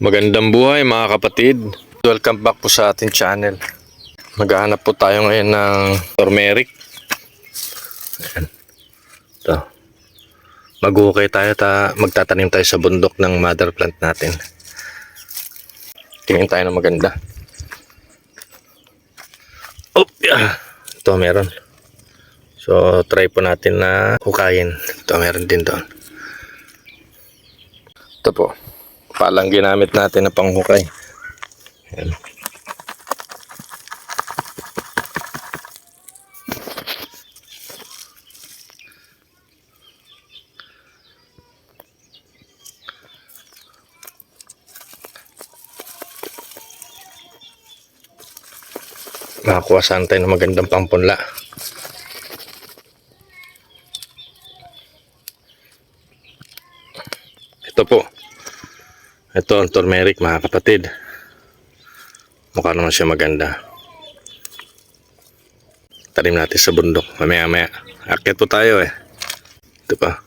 Magandang buhay mga kapatid. Welcome back po sa ating channel. Maghahanap po tayo ngayon ng turmeric. Ayan. Ito. Mag-ukay tayo, magtatanim tayo sa bundok ng mother plant natin. Tingin tayo ng maganda. Oh, yeah. Ito meron. So try po natin na hukayin. Ito meron din doon. Ito po. Palang ginamit natin na panghukay. Ayan. Makakuha saan tayo ng magandang pampunla. Ito po. Ito ang turmeric mga kapatid. Mukha naman siya maganda. Tanim natin sa bundok. Mamaya. Akit po tayo eh. Ito pa.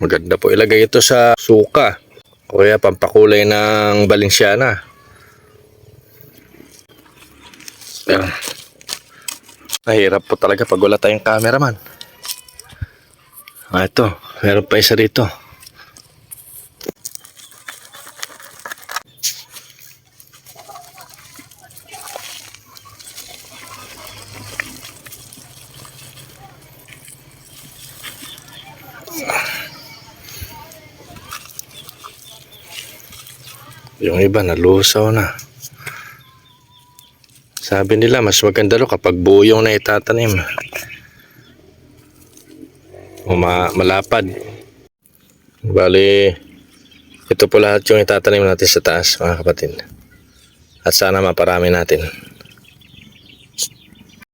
Maganda po. Ilagay ito sa suka. O kaya pampakulay ng Balenciana. Pero, nahirap po talaga pag wala tayong cameraman. Ito. Meron pa isa rito. Yung iba nalusaw na. Sabi nila mas maganda daw kapag buo yung na itatanim. O malapad. Bali, ito po lahat yung itatanim natin sa taas mga kapatid. At sana maparami natin.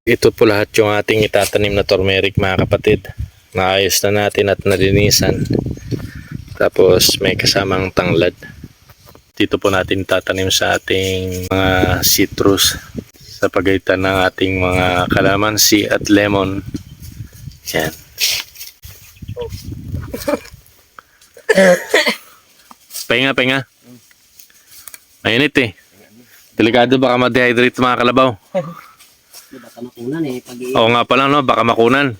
Ito po lahat yung ating itatanim na turmeric mga kapatid. Naayos na natin at nalinisan. Tapos may kasamang tanglad. Dito po natin tatanim sa ating mga citrus. Sa pagitan ng ating mga kalamansi at lemon. Yan. Pahinga. Mainit eh. Delikado baka ma-dehydrate mga kalabaw. Baka makunan eh. Oo nga pala no, baka makunan.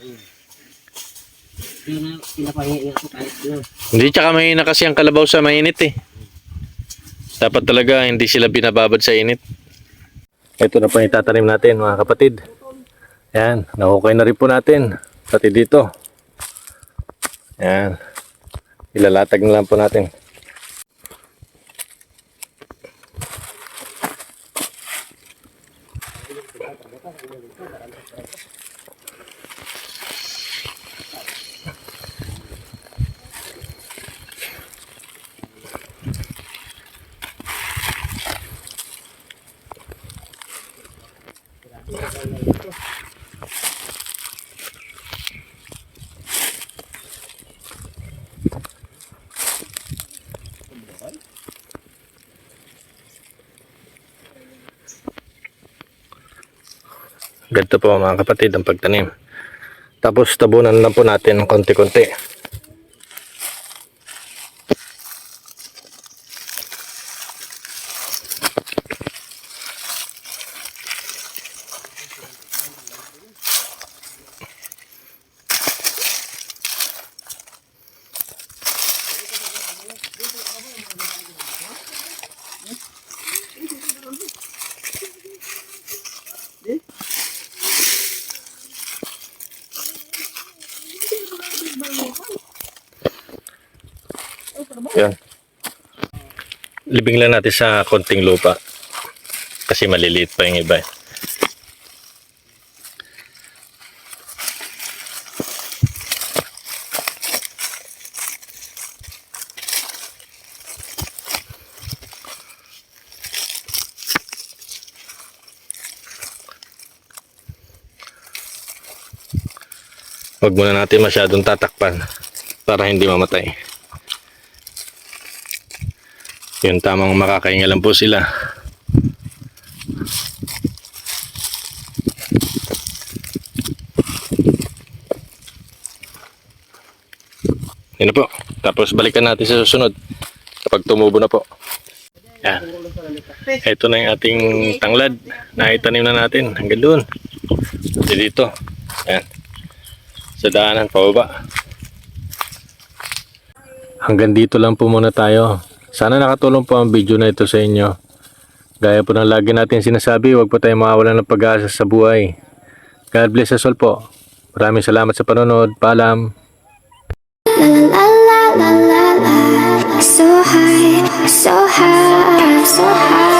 Pinapahinga ko kahit yun. Hindi, tsaka mahina kasi ang kalabaw sa mainit eh. Dapat talaga hindi sila binababad sa init. Ito na po yung itatanim natin mga kapatid. Yan, nahukay na rin po natin. Pati dito. Yan. Ilalatag na lang po natin. Ganito po mga kapatid ang pagtanim. Tapos tabunan lang po natin konti-konti. Yan. Libing lang natin sa konting lupa. Kasi maliliit pa yung iba. Huwag muna natin masyadong tatakpan para hindi mamatay. Yun, tamang makakahinga lang po sila. Yun na po. Tapos balikan natin sa susunod kapag tumubo na po. Yan. Ito na yung ating tanglad na itanim na natin hanggang doon. At dito. Yan. Sa daanan pababa. Hanggang dito lang po muna tayo. Sana nakatulong po ang video na ito sa inyo. Gaya po ng lagi natin sinasabi, huwag po tayo mawawalan ng pag-asa sa buhay. God bless us all po. Maraming salamat sa panonood. Paalam. La la la la la la, so high, so high, so high.